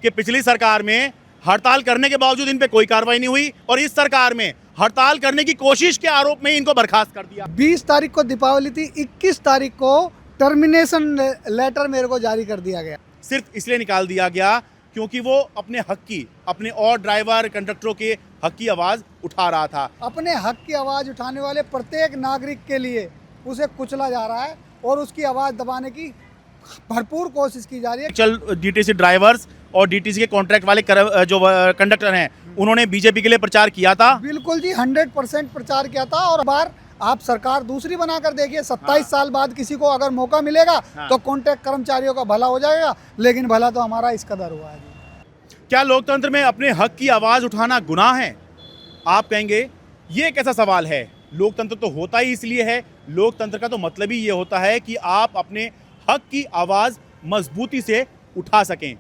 कि पिछली सरकार में हड़ताल करने के बावजूद इन पे कोई कार्रवाई नहीं हुई और इस सरकार में हड़ताल करने की कोशिश के आरोप में इनको बर्खास्त कर दिया। 20 तारीख को दीपावली थी, 21 तारीख को टर्मिनेशन लेटर मेरे को जारी कर दिया गया। सिर्फ इसलिए निकाल दिया गया क्योंकि वो अपने हक की, अपने और ड्राइवर कंडक्टरों के हक की आवाज़ उठा रहा था। अपने हक की आवाज़ उठाने वाले प्रत्येक नागरिक के लिए उसे कुचला जा रहा है और उसकी आवाज़ दबाने की भरपूर कोशिश की जा रही है। चल डीटीसी ड्राइवर्स और डीटीसी के कॉन्ट्रैक्ट वाले जो कंडक्टर हैं उन्होंने बीजेपी के लिए प्रचार किया था। बिल्कुल जी, 100% प्रचार किया था। और बार आप सरकार दूसरी बनाकर देखिए, 27 साल बाद किसी को अगर मौका मिलेगा तो कॉन्ट्रैक्ट कर्मचारियों का भला हो जाएगा, लेकिन भला तो हमारा इस कदर हुआ है। क्या लोकतंत्र में अपने हक की आवाज़ उठाना गुनाह है? आप कहेंगे ये कैसा सवाल है, लोकतंत्र तो होता ही इसलिए है। लोकतंत्र का तो मतलब ही ये होता है कि आप अपने हक की आवाज़ मजबूती से उठा सकें।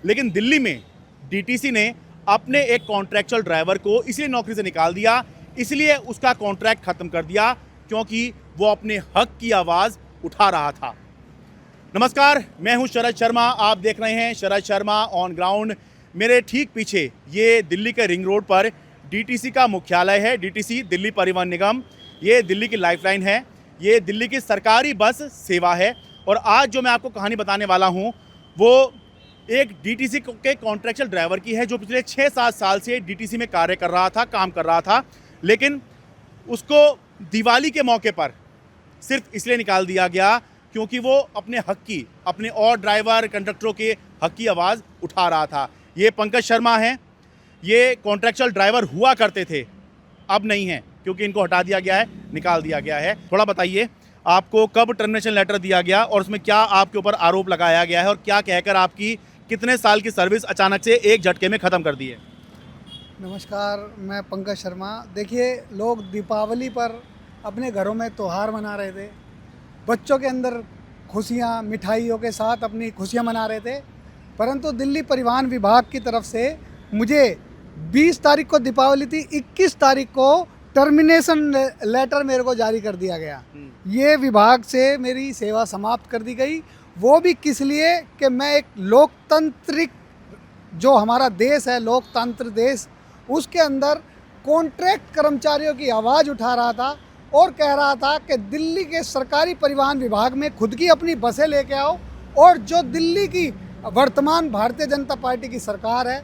लेकिन दिल्ली में डीटीसी ने अपने एक कॉन्ट्रैक्चुअल ड्राइवर को इसलिए नौकरी से निकाल दिया, इसलिए उसका कॉन्ट्रैक्ट ख़त्म कर दिया क्योंकि वो अपने हक की आवाज़ उठा रहा था। नमस्कार, मैं हूं शरद शर्मा, आप देख रहे हैं शरद शर्मा ऑन ग्राउंड। मेरे ठीक पीछे ये दिल्ली के रिंग रोड पर डीटीसी का मुख्यालय है, डीटीसी दिल्ली परिवहन निगम। ये दिल्ली की लाइफलाइन है, ये दिल्ली की सरकारी बस सेवा है। और आज जो मैं आपको कहानी बताने वाला हूं वो एक डीटीसी के कॉन्ट्रैक्चुअल ड्राइवर की है जो पिछले 6-7 साल से डीटीसी में कार्य कर रहा था, काम कर रहा था। लेकिन उसको दिवाली के मौके पर सिर्फ इसलिए निकाल दिया गया क्योंकि वो अपने हक की, अपने और ड्राइवर कंडक्टरों के हक की आवाज़ उठा रहा था। ये पंकज शर्मा हैं, ये कॉन्ट्रैक्चुअल ड्राइवर हुआ करते थे, अब नहीं हैं क्योंकि इनको हटा दिया गया है, निकाल दिया गया है। थोड़ा बताइए, आपको कब टर्मिनेशन लेटर दिया गया और उसमें क्या आपके ऊपर आरोप लगाया गया है और क्या कहकर आपकी कितने साल की सर्विस अचानक से एक झटके में ख़त्म कर दी है? नमस्कार, मैं पंकज शर्मा। देखिए, लोग दीपावली पर अपने घरों में त्यौहार मना रहे थे, बच्चों के अंदर खुशियाँ, मिठाइयों के साथ अपनी खुशियाँ मना रहे थे। परंतु दिल्ली परिवहन विभाग की तरफ से मुझे 20 तारीख को दीपावली थी, 21 तारीख को टर्मिनेशन लेटर मेरे को जारी कर दिया गया। ये विभाग से मेरी सेवा समाप्त कर दी गई। वो भी किस लिए कि मैं एक लोकतांत्रिक, जो हमारा देश है लोकतंत्र देश, उसके अंदर कॉन्ट्रैक्ट कर्मचारियों की आवाज़ उठा रहा था और कह रहा था कि दिल्ली के सरकारी परिवहन विभाग में खुद की अपनी बसें लेके आओ। और जो दिल्ली की वर्तमान भारतीय जनता पार्टी की सरकार है,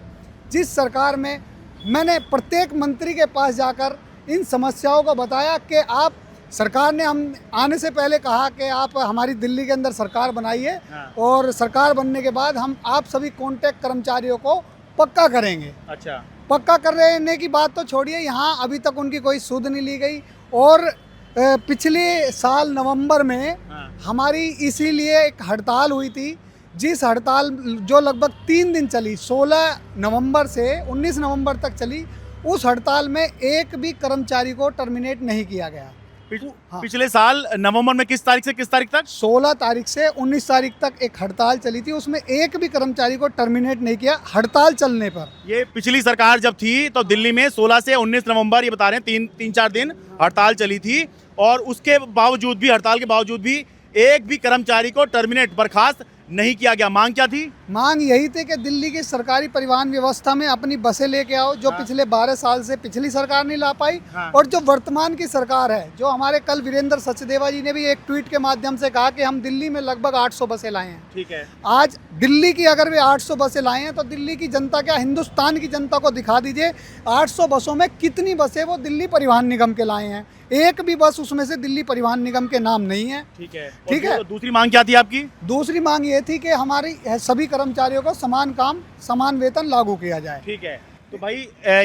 जिस सरकार में मैंने प्रत्येक मंत्री के पास जाकर इन समस्याओं को बताया कि आप, सरकार ने हम आने से पहले कहा कि आप हमारी दिल्ली के अंदर सरकार बनाइए और सरकार बनने के बाद हम आप सभी कॉन्ट्रैक्ट कर्मचारियों को पक्का करेंगे। अच्छा, पक्का करने की बात तो छोड़िए, यहाँ अभी तक उनकी कोई सुध नहीं ली गई। और पिछले साल नवंबर में हमारी इसीलिए एक हड़ताल हुई थी, जिस हड़ताल जो लगभग 3 दिन चली, 16 नवंबर से 19 नवंबर तक चली। उस हड़ताल में एक भी कर्मचारी को टर्मिनेट नहीं किया गया। पिछले साल नवंबर में किस तारीख से किस तारीख तक? 16 तारीख से 19 तारीख तक एक हड़ताल चली थी, उसमें एक भी कर्मचारी को टर्मिनेट नहीं किया हड़ताल चलने पर। ये पिछली सरकार जब थी तो दिल्ली में 16 से 19 नवंबर, ये बता रहे हैं 3-4 दिन हड़ताल चली थी और उसके बावजूद भी, हड़ताल के बावजूद भी एक भी कर्मचारी को टर्मिनेट, बर्खास्त नहीं किया गया। मांग क्या थी? मांग यही थी कि दिल्ली की सरकारी परिवहन व्यवस्था में अपनी बसें लेके आओ, जो पिछले 12 साल से पिछली सरकार नहीं ला पाई। और जो वर्तमान की सरकार है, जो हमारे कल वीरेंद्र सचदेवा जी ने भी एक ट्वीट के माध्यम से कहा कि हम दिल्ली में लगभग 800 बसें लाए हैं। ठीक है, आज दिल्ली की अगर वे 800 बसें लाए हैं तो दिल्ली की जनता, क्या हिंदुस्तान की जनता को दिखा दीजिए 800 बसों में कितनी बसें वो दिल्ली परिवहन निगम के लाए हैं। एक भी बस उसमें से दिल्ली परिवहन निगम के नाम नहीं है। ठीक है, ठीक है। दूसरी मांग क्या थी आपकी? दूसरी मांग ये थी कि हमारी सभी कर्मचारियों को समान काम समान वेतन लागू किया जाए। ठीक है, तो भाई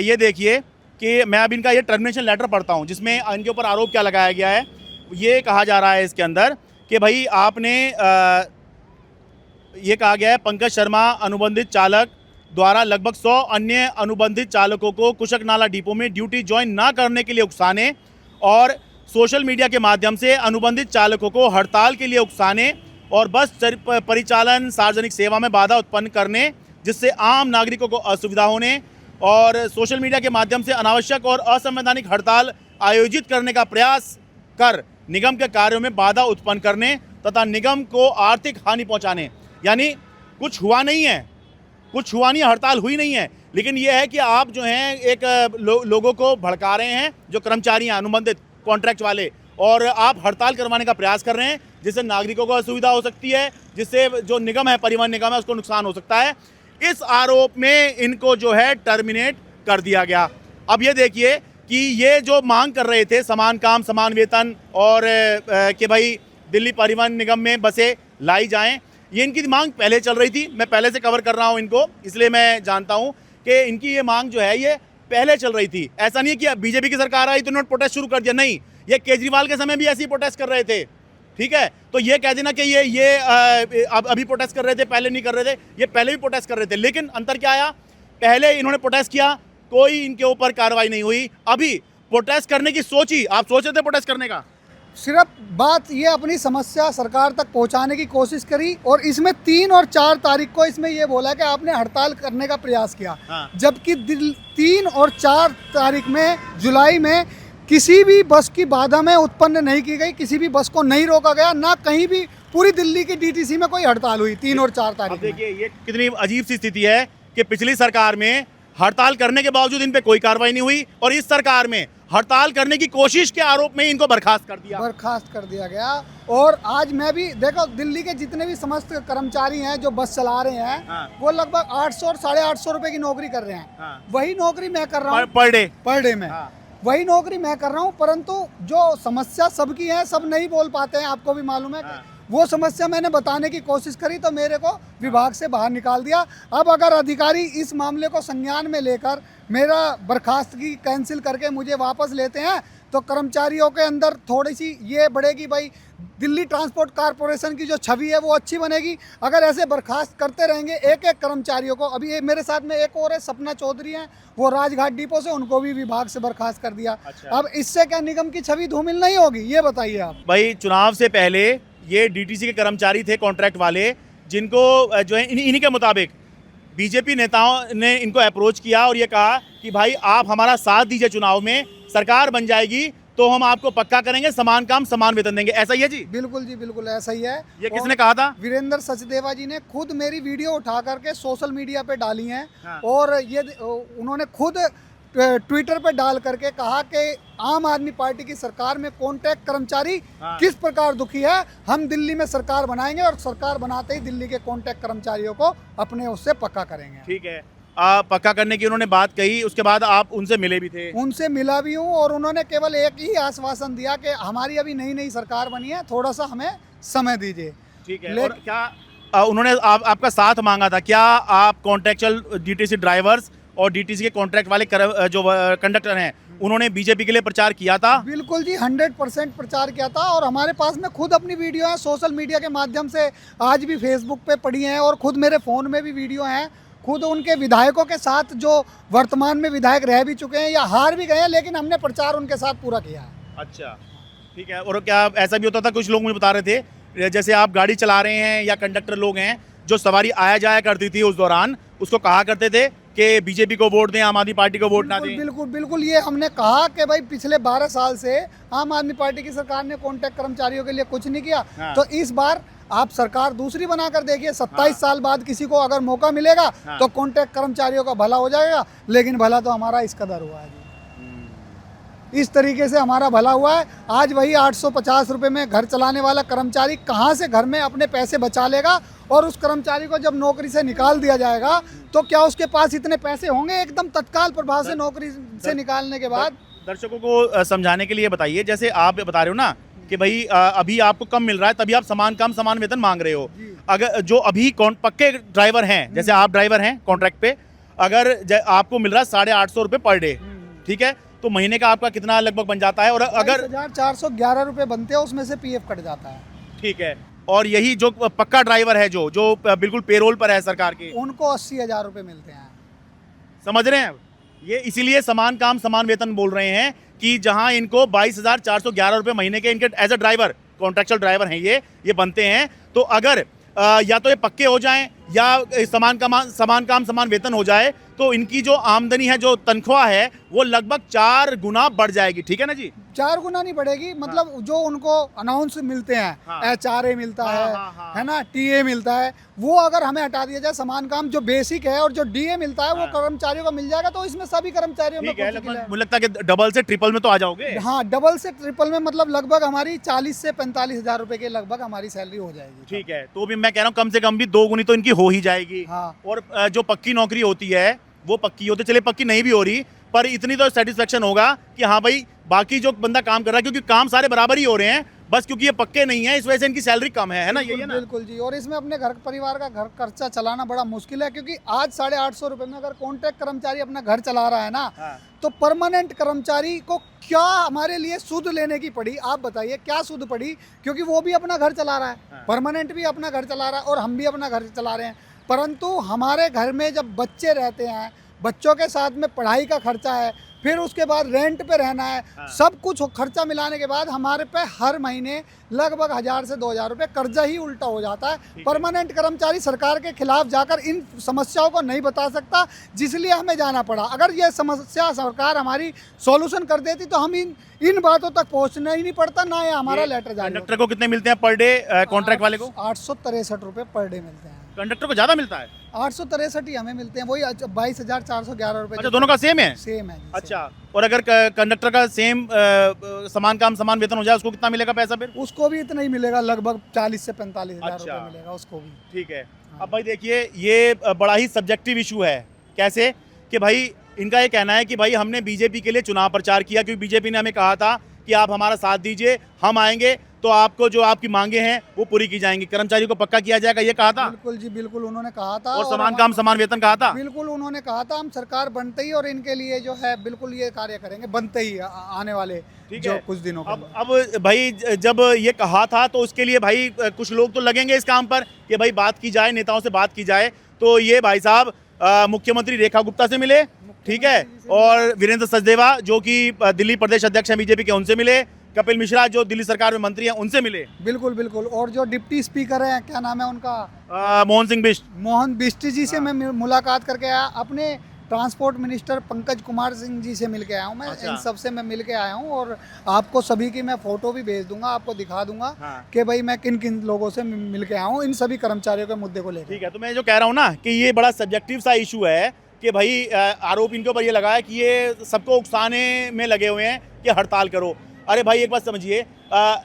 ये देखिए कि मैं अब इनका ये टर्मिनेशन लेटर पढ़ता हूँ जिसमें इनके ऊपर आरोप क्या लगाया गया है। ये कहा जा रहा है इसके अंदर कि भाई आपने ये कहा गया है, पंकज शर्मा अनुबंधित चालक द्वारा लगभग 100 अन्य अनुबंधित चालकों को कुशक नाला डिपो में ड्यूटी ज्वाइन ना करने के लिए उकसाने और सोशल मीडिया के माध्यम से अनुबंधित चालकों को हड़ताल के लिए उकसाने और बस परिचालन सार्वजनिक सेवा में बाधा उत्पन्न करने, जिससे आम नागरिकों को असुविधा होने और सोशल मीडिया के माध्यम से अनावश्यक और असंवैधानिक हड़ताल आयोजित करने का प्रयास कर निगम के कार्यों में बाधा उत्पन्न करने तथा निगम को आर्थिक हानि पहुंचाने। यानी कुछ हुआ नहीं है, कुछ हुआ नहीं, हड़ताल हुई नहीं है, लेकिन ये है कि आप जो हैं एक लोगों को भड़का रहे हैं, जो कर्मचारी हैं अनुबंधित कॉन्ट्रैक्ट वाले, और आप हड़ताल करवाने का प्रयास कर रहे हैं, जिससे नागरिकों को असुविधा हो सकती है, जिससे जो निगम है, परिवहन निगम है, उसको नुकसान हो सकता है। इस आरोप में इनको जो है टर्मिनेट कर दिया गया। अब ये देखिए कि ये जो मांग कर रहे थे समान काम समान वेतन और कि भाई दिल्ली परिवहन निगम में बसें लाई जाएं, ये इनकी मांग पहले चल रही थी। मैं पहले से कवर कर रहा हूं इनको, इसलिए मैं जानता हूं कि इनकी ये मांग जो है ये पहले चल रही थी। ऐसा नहीं है कि बीजेपी की सरकार आई तो उन्होंने प्रोटेस्ट शुरू कर दिया, नहीं, ये केजरीवाल के समय भी ऐसे ही प्रोटेस्ट कर रहे थे। ठीक है, तो ये कह देना कि ये अभी प्रोटेस्ट कर रहे थे, पहले नहीं कर रहे थे, ये पहले भी प्रोटेस्ट कर रहे थे। लेकिन अंतर क्या आया, पहले इन्होंने प्रोटेस्ट किया, कोई इनके ऊपर कार्रवाई नहीं हुई। अभी प्रोटेस्ट करने की सोची, आप सोच रहे थे प्रोटेस्ट करने का? सिर्फ बात ये अपनी समस्या सरकार तक पहुंचाने की कोशिश करी, और इसमें 3 और 4 तारीख को इसमें ये बोला कि आपने हड़ताल करने का प्रयास किया। हाँ। जबकि 3 और 4 तारीख में जुलाई में किसी भी बस की बाधा में उत्पन्न नहीं की गई, किसी भी बस को नहीं रोका गया, ना कहीं भी पूरी दिल्ली की डीटीसी में कोई हड़ताल हुई 3 और 4 तारीख में। देखिए ये कितनी अजीब सी स्थिति है कि पिछली सरकार में हड़ताल करने के बावजूद इन पे कोई कार्रवाई नहीं हुई, और इस सरकार में हड़ताल करने की कोशिश के आरोप में इनको बर्खास्त कर दिया गया। और आज मैं भी देखो, दिल्ली के जितने भी समस्त कर्मचारी हैं जो बस चला रहे हैं, हाँ। वो लगभग 800 और 850 रुपए की नौकरी कर रहे हैं। हाँ। वही नौकरी मैं कर रहा हूँ पर डे में। हाँ। वही नौकरी मैं कर रहा हूँ, परंतु जो समस्या सबकी है, सब नहीं बोल पाते हैं, आपको भी मालूम है। हाँ। वो समस्या मैंने बताने की कोशिश करी तो मेरे को विभाग से बाहर निकाल दिया। अब अगर अधिकारी इस मामले को संज्ञान में लेकर मेरा बर्खास्तगी कैंसिल करके मुझे वापस लेते हैं, तो कर्मचारियों के अंदर थोड़ी सी ये बढ़ेगी, भाई दिल्ली ट्रांसपोर्ट कॉरपोरेशन की जो छवि है वो अच्छी बनेगी। अगर ऐसे बर्खास्त करते रहेंगे एक एक कर्मचारियों को, अभी मेरे साथ में एक और है, सपना चौधरी हैं, वो राजघाट डिपो से, उनको भी विभाग से बर्खास्त कर दिया। अच्छा। अब इससे क्या निगम की छवि धूमिल नहीं होगी, ये बताइए आप। भाई चुनाव से पहले ये डीटीसी के कर्मचारी थे कॉन्ट्रैक्ट वाले, जिनको जो है इन्हीं के मुताबिक बीजेपी नेताओं ने इनको अप्रोच किया और ये कहा कि भाई आप हमारा साथ दीजिए, चुनाव में सरकार बन जाएगी तो हम आपको पक्का करेंगे, समान काम समान वेतन देंगे। ऐसा ही है जी? बिल्कुल जी, बिल्कुल ऐसा ही है। ये किसने कहा था? वीरेंद्र सचदेवा जी ने खुद मेरी वीडियो उठा करके सोशल मीडिया पे डाली हैं। हाँ। और ये उन्होंने खुद ट्विटर पे डाल करके कहा कि आम आदमी पार्टी की सरकार में कॉन्ट्रैक्ट कर्मचारी हाँ। किस प्रकार दुखी है, हम दिल्ली में सरकार बनाएंगे और सरकार बनाते ही दिल्ली के कॉन्ट्रैक्ट कर्मचारियों को अपने उससे पक्का करेंगे। ठीक है, पक्का करने की उन्होंने बात कही, उसके बाद आप उनसे मिले भी थे? उनसे मिला भी हूँ, और उन्होंने केवल एक ही आश्वासन दिया कि हमारी अभी नई नई सरकार बनी है, थोड़ा सा हमें समय दीजिए। ठीक है। और क्या उन्होंने आपका साथ मांगा था? क्या आप कॉन्ट्रैक्चुअल डीटीसी ड्राइवर्स और डीटीसी के कॉन्ट्रैक्ट वाले जो कंडक्टर हैं, उन्होंने बीजेपी के लिए प्रचार किया था? बिल्कुल जी, 100% प्रचार किया था। और हमारे पास में खुद अपनी वीडियो है, सोशल मीडिया के माध्यम से आज भी फेसबुक पे पड़ी हैं, और खुद मेरे फ़ोन में भी वीडियो हैं। खुद उनके विधायकों के साथ जो वर्तमान में विधायक रह भी चुके हैं या हार भी गए हैं, लेकिन हमने प्रचार उनके साथ पूरा किया है। अच्छा, ठीक है। और क्या ऐसा भी होता था, कुछ लोग मुझे बता रहे थे, जैसे आप गाड़ी चला रहे हैं या कंडक्टर लोग हैं, जो सवारी आया जाया करती थी उस दौरान, उसको कहा करते थे कि बीजेपी को वोट दें, आम आदमी पार्टी को वोट ना दें? बिल्कुल बिल्कुल, ये हमने कहा कि भाई पिछले 12 साल से आम आदमी पार्टी की सरकार ने कॉन्ट्रैक्ट कर्मचारियों के लिए कुछ नहीं किया। हाँ। तो इस बार आप सरकार दूसरी बनाकर देखिए, 27 साल बाद किसी को अगर मौका मिलेगा हाँ। तो कॉन्ट्रैक्ट कर्मचारियों का भला हो जाएगा। लेकिन भला तो हमारा इस कदर हुआ है जी, इस तरीके से हमारा भला हुआ है। आज वही 850 रुपये में घर चलाने वाला कर्मचारी कहाँ से घर में अपने पैसे बचा लेगा, और उस कर्मचारी को जब नौकरी से निकाल दिया जाएगा तो क्या उसके पास इतने पैसे होंगे एकदम तत्काल प्रभाव से नौकरी से निकालने के बाद? दर्शकों को समझाने के लिए बताइए, जैसे आप बता रहे हो ना कि भाई अभी आपको कम मिल रहा है, तभी आप समान काम समान वेतन मांग रहे हो। अगर जो अभी पक्के ड्राइवर हैं, जैसे आप ड्राइवर हैं कॉन्ट्रैक्ट पे, अगर आपको मिल रहा है 850 रुपये पर डे, ठीक है, तो महीने का आपका कितना लगभग बन जाता है? और अगर 411 रुपये बनते हैं, उसमें से पीएफ कट जाता है। ठीक है। और यही जो पक्का ड्राइवर है, जो बिल्कुल पेरोल पर है सरकार के, उनको 80,000 रुपये मिलते हैं। समझ रहे हैं? ये इसीलिए समान काम समान वेतन बोल रहे हैं कि जहां इनको 22,411 रुपये महीने के, इनके as a driver, contractual driver हैं ये बनते हैं। तो अगर या तो ये पक्के हो जाएं या समान काम समान वेतन हो जाए तो इनकी जो आमदनी है, जो तनख्वाह है, वो लगभग 4 गुना बढ़ जाएगी। ठीक है ना जी? 4 गुना नहीं बढ़ेगी, मतलब जो उनको अनाउंस मिलते हैं, हाँ। HRA मिलता हाँ। है ना, TA मिलता है, वो अगर हमें हटा दिया जाए, समान काम जो बेसिक है और जो DA मिलता है वो हाँ। कर्मचारियों को मिल जाएगा, तो इसमें सभी कर्मचारियों में ठीक है, कुछ लगभग मुझे लगता है कि डबल से ट्रिपल में तो आ जाओगे। हाँ, डबल से ट्रिपल में, मतलब लगभग हमारी 40 से 45 हज़ार रुपए के लगभग हमारी सैलरी हो जाएगी। ठीक है, तो भी मैं कह रहा हूँ कम से कम भी 2 गुनी तो इनकी हो ही जाएगी। हाँ। और जो पक्की नौकरी होती है वो पक्की होती है, चलिए पक्की नहीं भी हो रही, पर इतनी तो सेटिस्फेक्शन होगा कि हाँ भाई बाकी जो बंदा काम कर रहा है, क्योंकि काम सारे बराबर ही हो रहे हैं, बस क्योंकि ये पक्के नहीं है इस वजह से इनकी सैलरी कम है ना? यही है ना? बिल्कुल जी। और इसमें अपने घर परिवार का घर खर्चा चलाना बड़ा मुश्किल है, क्योंकि आज 850 रुपए में अगर कॉन्ट्रैक्ट कर्मचारी अपना घर चला रहा है ना, हाँ। तो परमानेंट कर्मचारी को क्या हमारे लिए सूद लेने की पड़ी, आप बताइए क्या सूद पड़ी, क्योंकि वो भी अपना घर चला रहा है, हाँ। परमानेंट भी अपना घर चला रहा है और हम भी अपना घर चला रहे हैं। परंतु हमारे घर में जब बच्चे रहते हैं, बच्चों के साथ में पढ़ाई का खर्चा है, फिर उसके बाद रेंट पे रहना है, हाँ। सब कुछ खर्चा मिलाने के बाद हमारे पे हर महीने लगभग 1000 से 2000 रुपये कर्जा ही उल्टा हो जाता है। परमानेंट कर्मचारी सरकार के खिलाफ जाकर इन समस्याओं को नहीं बता सकता, जिसलिए हमें जाना पड़ा। अगर ये समस्या सरकार हमारी सॉल्यूशन कर देती तो हम इन बातों तक पहुंचना ही नहीं पड़ता, ना ये हमारा लेटर जारी कंडक्टर को कितने मिलते हैं पर डे, कॉन्ट्रैक्ट वाले को? 863 रुपये पर डे मिलते हैं। कंडक्टर को ज्यादा मिलता है? 863 ही हमें मिलते हैं, वही 22,411 रुपये। अच्छा, दोनों का सेम है? सेम है जी, अच्छा, और अगर कंडक्टर का सेम समान काम समान वेतन हो जाए, उसको कितना मिलेगा पैसा फिर? उसको भी इतना ही मिलेगा, लगभग 40 से 45 हज़ार अच्छा। रुपये मिलेगा उसको भी। ठीक है। अब भाई देखिए, ये बड़ा ही सब्जेक्टिव इशू है। कैसे कि भाई इनका ये कहना है कि भाई हमने बीजेपी के लिए चुनाव प्रचार किया, क्योंकि बीजेपी ने हमें कहा था कि आप हमारा साथ दीजिए, हम आएंगे तो आपको जो आपकी मांगे हैं वो पूरी की जाएंगी, कर्मचारियों को पक्का किया जाएगा, ये कहा था। बिल्कुल जी, बिल्कुल उन्होंने कहा था। और समान काम समान वेतन कहा था। बिल्कुल उन्होंने कहा था, हम सरकार बनते ही और इनके लिए जो है बिल्कुल ये कार्य करेंगे, बनते ही आने वाले जो कुछ दिनों के लिए। अब भाई जब ये कहा था तो उसके लिए भाई कुछ लोग तो लगेंगे इस काम पर कि भाई बात की जाए, नेताओं से बात की जाए। तो ये भाई साहब मुख्यमंत्री रेखा गुप्ता से मिले, ठीक है, और वीरेंद्र सचदेवा जो कि दिल्ली प्रदेश अध्यक्ष हैं बीजेपी के, उनसे मिले, कपिल मिश्रा जो दिल्ली सरकार में मंत्री हैं उनसे मिले। बिल्कुल बिल्कुल। और जो डिप्टी स्पीकर हैं, क्या नाम है उनका, मोहन सिंह बिष्ट, मोहन बिष्ट जी से मैं मुलाकात करके आया। अपने ट्रांसपोर्ट मिनिस्टर पंकज कुमार सिंह जी से मिल के आया हूँ मैं। अच्छा। इन सब से मैं मिल के आया हूँ और आपको सभी की मैं फोटो भी भेज दूंगा, आपको दिखा दूंगा हाँ। कि भाई मैं किन किन लोगों से मिल के आया हूँ इन सभी कर्मचारियों के मुद्दे को लेकर। ठीक है, तो मैं जो कह रहा हूँ ना कि ये बड़ा सब्जेक्टिव सा इशू है कि भाई आरोप इनके ऊपर ये लगा है कि ये सबको उकसाने में लगे हुए हैं कि हड़ताल करो। अरे भाई एक बात समझिए,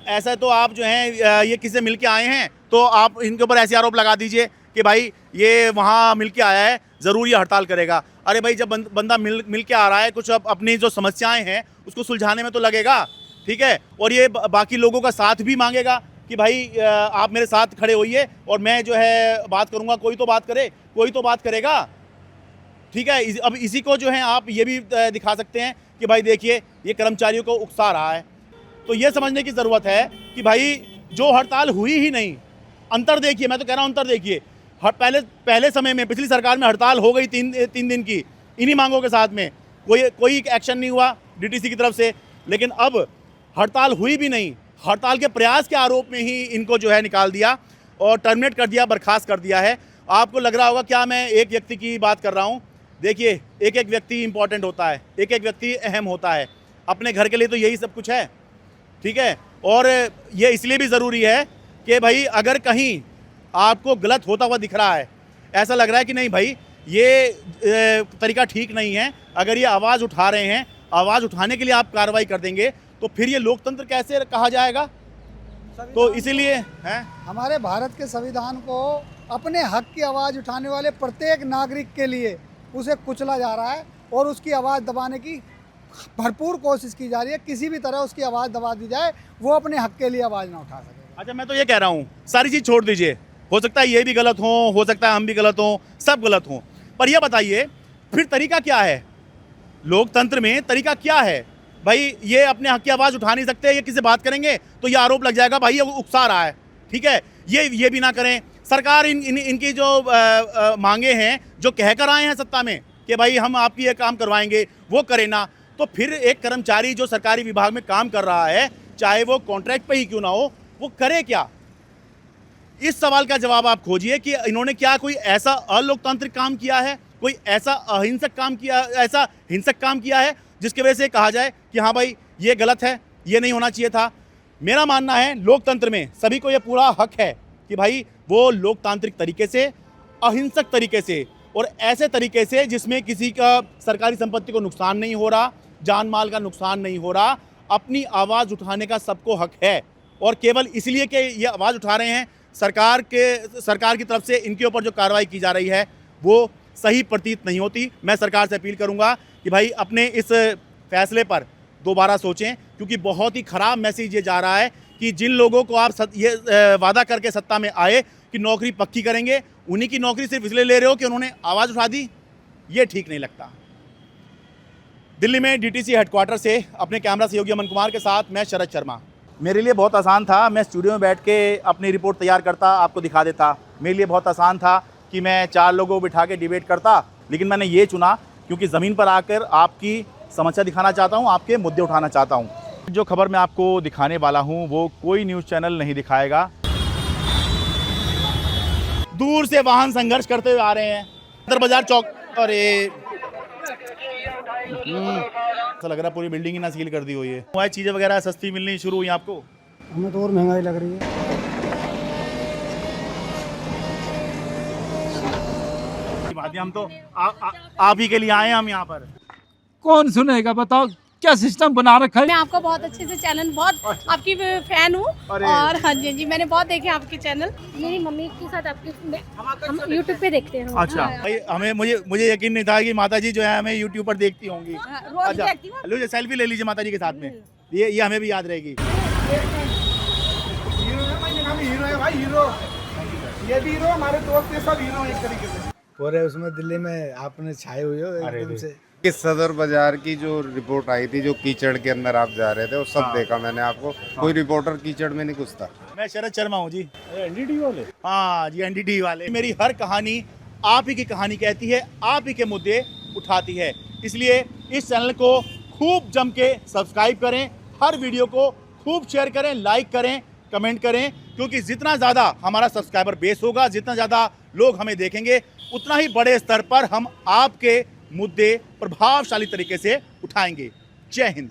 ऐसा तो आप जो हैं ये किसी से मिल के आए हैं तो आप इनके ऊपर ऐसे आरोप लगा दीजिए कि भाई ये वहाँ मिल के आया है, ज़रूर ये हड़ताल करेगा। अरे भाई जब बंदा मिल के आ रहा है, कुछ अपनी जो समस्याएं हैं उसको सुलझाने में तो लगेगा, ठीक है, और ये बाकी लोगों का साथ भी मांगेगा कि भाई आप मेरे साथ खड़े होइए और मैं जो है बात करूँगा, कोई तो बात करे, कोई तो बात करेगा, ठीक है। अब इसी को जो है आप ये भी दिखा सकते हैं कि भाई देखिए ये कर्मचारियों को उकसा रहा है। तो ये समझने की ज़रूरत है कि भाई जो हड़ताल हुई ही नहीं, अंतर देखिए, मैं तो कह रहा हूँ अंतर देखिए। पहले समय में पिछली सरकार में हड़ताल हो गई तीन दिन की इन्हीं मांगों के साथ में, कोई एक्शन नहीं हुआ डीटीसी की तरफ से। लेकिन अब हड़ताल हुई भी नहीं, हड़ताल के प्रयास के आरोप में ही इनको जो है निकाल दिया और टर्मिनेट कर दिया, बर्खास्त कर दिया है। आपको लग रहा होगा क्या मैं एक व्यक्ति की बात कर रहा हूँ? देखिए एक एक व्यक्ति इंपॉर्टेंट होता है, एक एक व्यक्ति अहम होता है। अपने घर के लिए तो यही सब कुछ है, ठीक है। और ये इसलिए भी ज़रूरी है कि भाई अगर कहीं आपको गलत होता हुआ दिख रहा है, ऐसा लग रहा है कि नहीं भाई ये तरीका ठीक नहीं है, अगर ये आवाज़ उठा रहे हैं, आवाज़ उठाने के लिए आप कार्रवाई कर देंगे तो फिर ये लोकतंत्र कैसे कहा जाएगा? तो इसीलिए है हमारे भारत के संविधान को अपने हक की आवाज़ उठाने वाले प्रत्येक नागरिक के लिए उसे कुचला जा रहा है और उसकी आवाज़ दबाने की भरपूर कोशिश की जा रही है। किसी भी तरह उसकी आवाज़ दबा दी जाए, वो अपने हक के लिए आवाज़ ना उठा सके। अच्छा, मैं तो ये कह रहा हूँ सारी चीज़ छोड़ दीजिए, हो सकता है ये भी गलत हो सकता है हम भी गलत हों, सब गलत हों, पर यह बताइए फिर तरीका क्या है? लोकतंत्र में तरीका क्या है? भाई ये अपने हक की आवाज़ उठा नहीं सकते, ये किसी बात करेंगे तो ये आरोप लग जाएगा भाई ये उकसा रहा है, ठीक है। ये भी ना करें। सरकार इनकी जो मांगे हैं, जो कह कर आए हैं सत्ता में कि भाई हम आपकी ये काम करवाएंगे, वो करे ना, तो फिर एक कर्मचारी जो सरकारी विभाग में काम कर रहा है, चाहे वो कॉन्ट्रैक्ट पे ही क्यों ना हो, वो करे क्या? इस सवाल का जवाब आप खोजिए कि इन्होंने क्या कोई ऐसा अलोकतांत्रिक काम किया है, कोई ऐसा अहिंसक काम किया, ऐसा हिंसक काम किया है जिसकी वजह से कहा जाए कि हाँ भाई ये गलत है, ये नहीं होना चाहिए था। मेरा मानना है लोकतंत्र में सभी को ये पूरा हक है कि भाई वो लोकतांत्रिक तरीके से, अहिंसक तरीके से और ऐसे तरीके से जिसमें किसी का सरकारी संपत्ति को नुकसान नहीं हो रहा, जान माल का नुकसान नहीं हो रहा, अपनी आवाज़ उठाने का सबको हक है। और केवल इसलिए कि ये आवाज़ उठा रहे हैं, सरकार की तरफ से इनके ऊपर जो कार्रवाई की जा रही है वो सही प्रतीत नहीं होती। मैं सरकार से अपील करूंगा कि भाई अपने इस फैसले पर दोबारा सोचें, क्योंकि बहुत ही ख़राब मैसेज ये जा रहा है कि जिन लोगों को आप ये वादा करके सत्ता में आए कि नौकरी पक्की करेंगे, उन्हीं की नौकरी सिर्फ इसलिए ले रहे हो कि उन्होंने आवाज़ उठा दी। ये ठीक नहीं लगता। दिल्ली में डीटीसी हेडक्वार्टर से अपने कैमरा सहयोगी अमन कुमार के साथ मैं शरद शर्मा। मेरे लिए बहुत आसान था, मैं स्टूडियो में बैठ के अपनी रिपोर्ट तैयार करता, आपको दिखा देता। मेरे लिए बहुत आसान था कि मैं 4 लोगों को बिठा के डिबेट करता, लेकिन मैंने ये चुना क्योंकि ज़मीन पर आकर आपकी समस्या दिखाना चाहता हूँ, आपके मुद्दे उठाना चाहता हूँ। जो खबर मैं आपको दिखाने वाला हूँ वो कोई न्यूज़ चैनल नहीं दिखाएगा। दूर से वाहन संघर्ष करते हुए आ रहे हैं सदर बाजार चौक। अरे ऐसा लग रहा है पूरी बिल्डिंग ही ना सील कर दी हुई है। मोबाइल चीज़ें वगैरह सस्ती मिलनी शुरू हुई आपको? हमें तो और महंगाई लग रही है। हम तो आप ही के लिए आए हैं हम यहाँ पर। कौन सुनेगा बताओ, क्या सिस्टम बना रखा है। मैं आपका बहुत अच्छे से चैनल, बहुत आपकी फैन हूँ। और हाँ जी जी, मैंने बहुत देखे आपके चैनल। मेरी मम्मी के साथ आपके हम यूट्यूब पे देखते हैं। अच्छा भाई, हमें मुझे यकीन नहीं था कि माता जी जो है हमें यूट्यूब पर देखती होंगी। रोज देखती हूँ। लो सेल्फी ले लीजिए माता जी के साथ में, ये हमें भी याद रहेगी। हीरो है भाई, हीरो। ये भी हीरो, हमारे दोस्त ये सब हीरो एक तरीके से। पूरे उसमें दिल्ली में आपने छाए हुए हो एकदम से। इस सदर बाजार की जो रिपोर्ट आई थी, जो कीचड़ के अंदर आप जा रहे थे, वो सब देखा मैंने आपको। कोई रिपोर्टर कीचड़ में नहीं घुसता। मैं शरद शर्मा हूँ जी, एनडीटी वाले। हाँ जी, एनडीटी वाले। मेरी हर कहानी आप ही की कहानी कहती है, आप ही के मुद्दे उठाती है। इसलिए इस चैनल को खूब जम के सब्सक्राइब करें, हर वीडियो को खूब शेयर करें, लाइक करें, कमेंट करें, क्योंकि जितना ज़्यादा हमारा सब्सक्राइबर बेस होगा, जितना ज़्यादा लोग हमें देखेंगे, उतना ही बड़े स्तर पर हम आपके मुद्दे प्रभावशाली तरीके से उठाएंगे। जय हिंद।